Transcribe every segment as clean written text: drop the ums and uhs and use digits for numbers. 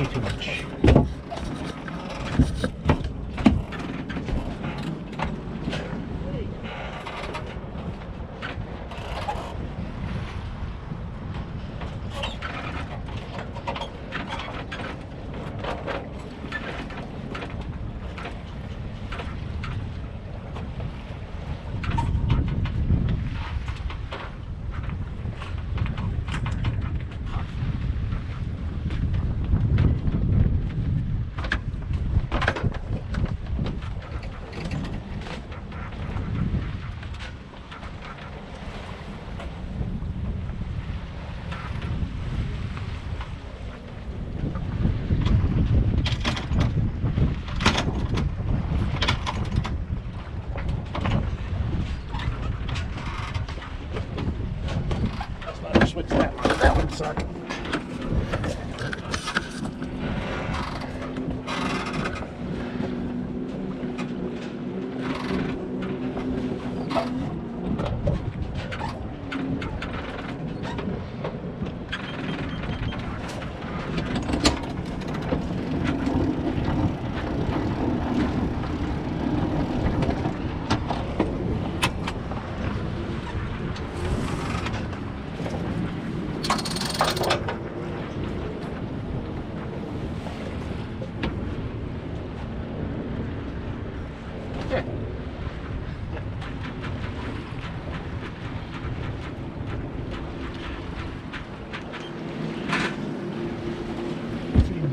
way too much. Switch that one. That one sucked.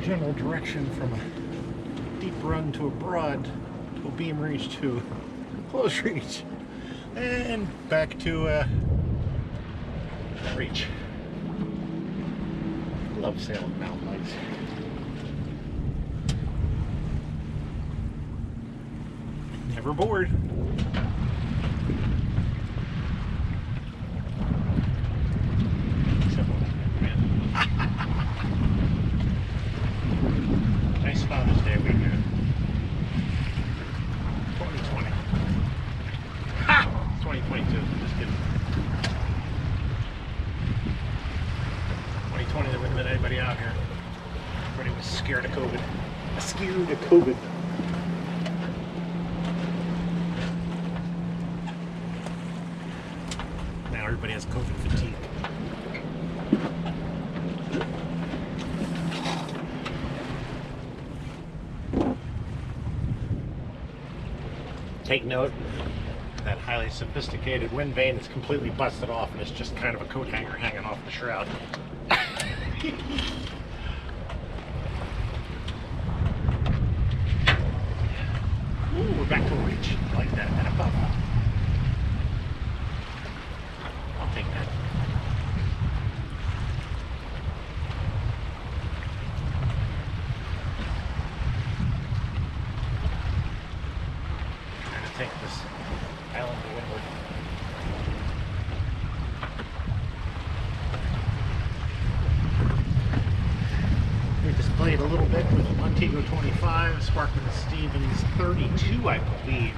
General direction from a deep run to a broad to a beam reach to a close reach and back to a reach. Love sailing mountain lights. Never bored. Nice Father's Day weekend. 2020. Ha! It's 2022. Just kidding. 2020, there wouldn't have been anybody out here. Everybody was scared of COVID. Scared of COVID. Now everybody has COVID fatigue. Take note, that highly sophisticated wind vane is completely busted off and it's just kind of a coat hanger hanging off the shroud. Ooh, we're back to a reach. I like that. And above. I'll take that. Take this island to windward. We displayed a little bit with Montego 25, Sparkman Stevens 32, I believe.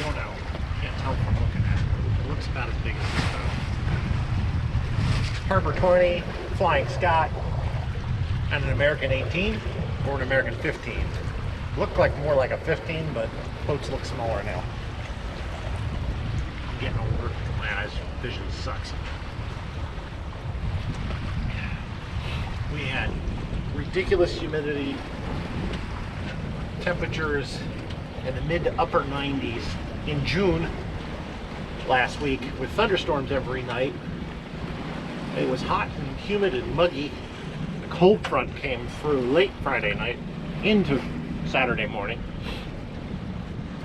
Don't know. Can't tell from looking at it. It looks about as big as this boat. Harbor 20, Flying Scott, and an American 18 or an American 15. Looked like more like a 15, but boats look smaller now. I'm getting older. My eyes vision sucks. We had ridiculous humidity, temperatures in the mid to upper 90s in June last week with thunderstorms every night. It was hot and humid and muggy. The cold front came through late Friday night into Saturday morning.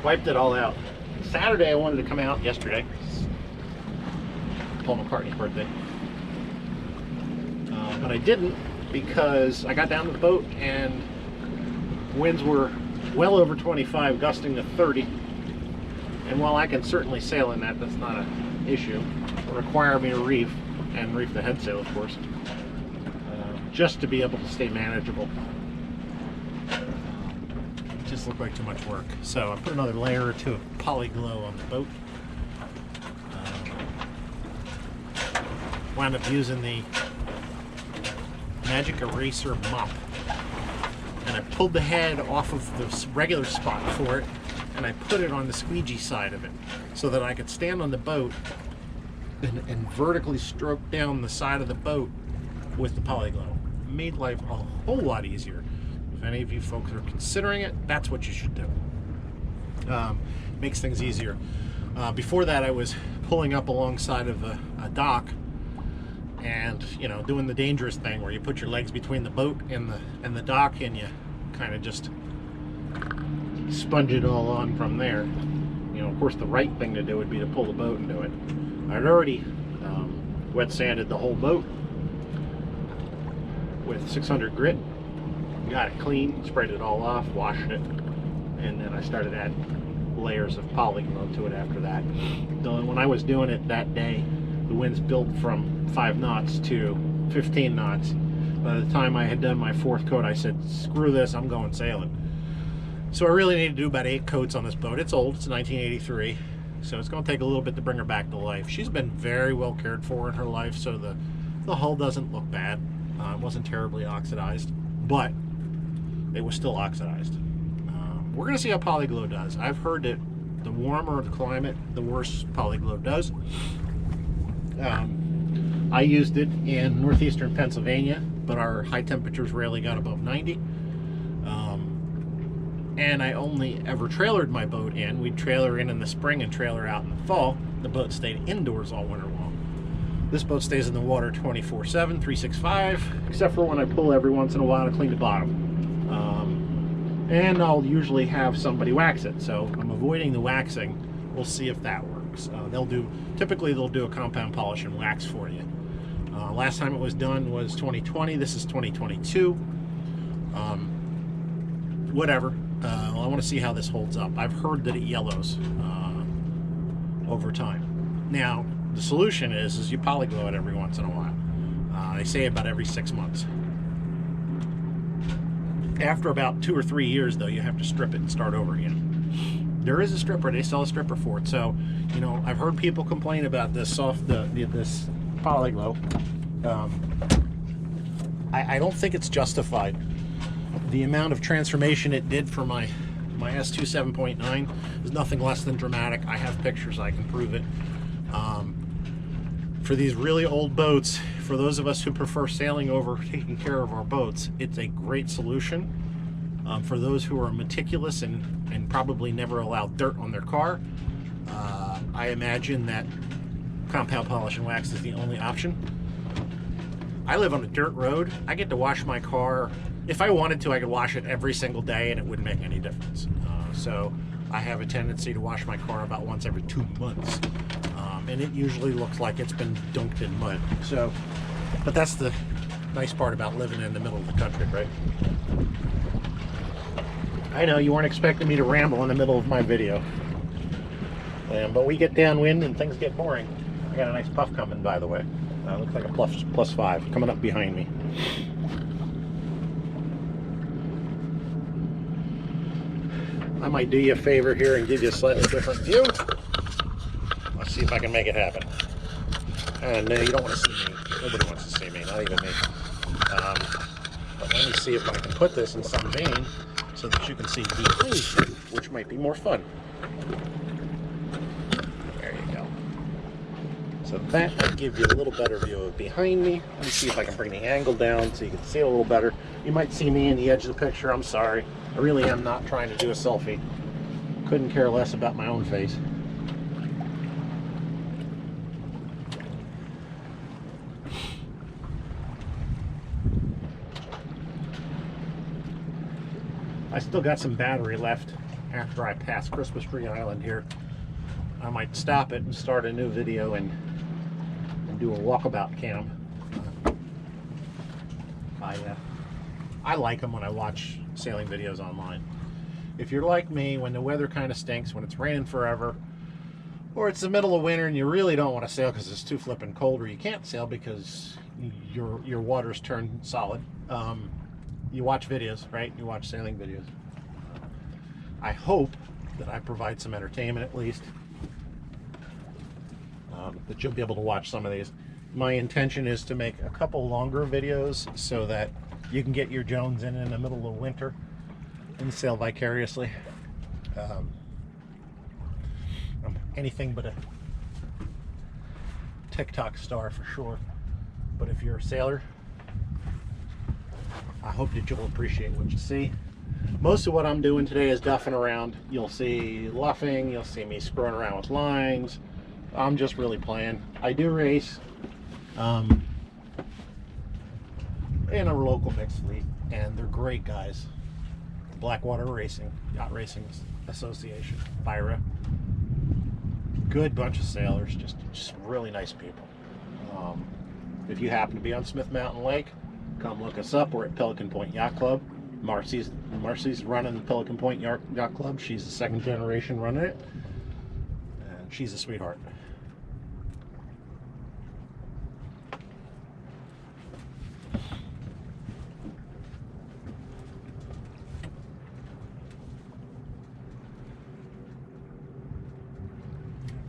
Wiped it all out. Saturday I wanted to come out yesterday. Paul McCartney's birthday. But I didn't because I got down to the boat and winds were well over 25, gusting to 30. And while I can certainly sail in that, that's not an issue. It'll require me to reef, and reef the head sail, of course, just to be able to stay manageable. Just looked like too much work. So I put another layer or two of Polyglow on the boat. Wound up using the magic eraser mop. And I pulled the head off of the regular spot for it, and I put it on the squeegee side of it so that I could stand on the boat and vertically stroke down the side of the boat with the Polyglow. Made life a whole lot easier. If any of you folks are considering it, that's what you should do. Makes things easier. Before that, I was pulling up alongside of a dock and, you know, doing the dangerous thing where you put your legs between the boat and the dock, and you kind of just sponge it all on from there. You know, of course, the right thing to do would be to pull the boat and do it. I'd already wet sanded the whole boat with 600 grit, got it clean, sprayed it all off, washed it, and then I started adding layers of Polyglow to it after that. When I was doing it that day, the winds built from 5 knots to 15 knots. By the time I had done my 4th coat, I said, screw this, I'm going sailing. So I really need to do about 8 coats on this boat. It's old, it's 1983, so it's going to take a little bit to bring her back to life. She's been very well cared for in her life, so the hull doesn't look bad. It wasn't terribly oxidized, but it was still oxidized. We're going to see how Polyglow does. I've heard that the warmer the climate, the worse Polyglow does. I used it in northeastern Pennsylvania, but our high temperatures rarely got above 90. And I only ever trailered my boat in. We'd trailer in the spring and trailer out in the fall. The boat stayed indoors all winter long. This boat stays in the water 24/7, 365, except for when I pull every once in a while to clean the bottom. And I'll usually have somebody wax it, so I'm avoiding the waxing. We'll see if that works. Typically they'll do a compound polish and wax for you. Last time it was done was 2020. This is 2022. Whatever. I want to see how this holds up. I've heard that it yellows over time. Now, the solution is you Polyglow it every once in a while. They say about every 6 months. After about 2 or 3 years, though, you have to strip it and start over again. There is a stripper. They sell a stripper for it. So, you know, I've heard people complain about this this Polyglow. I don't think it's justified. The amount of transformation it did for my S2 7.9 is nothing less than dramatic. I have pictures, I can prove it. For these really old boats, for those of us who prefer sailing over taking care of our boats, it's a great solution. For those who are meticulous and probably never allow dirt on their car, I imagine that compound polish and wax is the only option. I live on a dirt road. I get to wash my car. If I wanted to, I could wash it every single day and it wouldn't make any difference. So I have a tendency to wash my car about once every 2 months. And it usually looks like it's been dunked in mud. So, but that's the nice part about living in the middle of the country, right? I know you weren't expecting me to ramble in the middle of my video. But we get downwind and things get boring. I got a nice puff coming, by the way. Looks like a plus 5 coming up behind me. I might do you a favor here and give you a slightly different view. Let's see if I can make it happen. No, you don't want to see me. Nobody wants to see me, not even me. But let me see if I can put this in some vein so that you can see behind me, which might be more fun. There you go. So that might give you a little better view of behind me. Let me see if I can bring the angle down so you can see it a little better. You might see me in the edge of the picture. I'm sorry. I really am not trying to do a selfie. Couldn't care less about my own face. I still got some battery left after I pass Christmas Tree Island here. I might stop it and start a new video and do a walkabout cam. I like them when I watch sailing videos online. If you're like me, when the weather kind of stinks, when it's raining forever, or it's the middle of winter and you really don't want to sail because it's too flippin' cold, or you can't sail because your water's turned solid, you watch videos, right? You watch sailing videos. I hope that I provide some entertainment at least, that you'll be able to watch some of these. My intention is to make a couple longer videos so that you can get your Jones in the middle of winter and sail vicariously. I'm anything but a TikTok star for sure, but if you're a sailor, I hope that you'll appreciate what you see. Most of what I'm doing today is duffing around. You'll see luffing, you'll see me screwing around with lines. I'm just really playing. I do race in a local mixed fleet, and they're great guys. The Blackwater Racing, Yacht Racing Association, BIRA. Good bunch of sailors, just really nice people. If you happen to be on Smith Mountain Lake, come look us up. We're at Pelican Point Yacht Club. Marcy's running the Pelican Point Yacht Club. She's the second generation running it, and she's a sweetheart.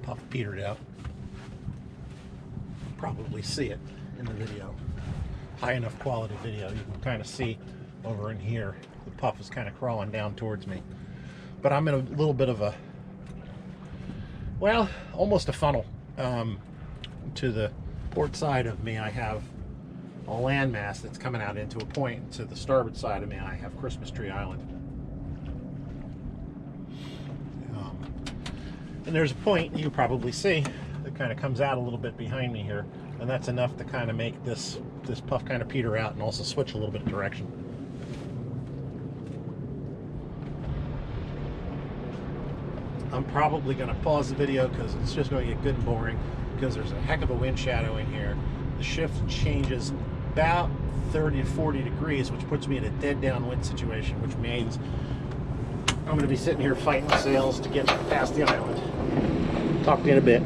Puff petered out. Probably see it in the video. High enough quality video, you can kind of see over in here the puff is kind of crawling down towards me. But I'm in a little bit of a, well, almost a funnel. To the port side of me, I have a landmass that's coming out into a point. To the starboard side of me, I have Christmas Tree Island. And there's a point you probably see that kind of comes out a little bit behind me here, and that's enough to kind of make this puff kind of peter out and also switch a little bit of direction. I'm probably going to pause the video because it's just going to get good and boring, because there's a heck of a wind shadow in here. The shift changes about 30 to 40 degrees, which puts me in a dead downwind situation, which means I'm going to be sitting here fighting sails to get past the island. Talk to you in a bit.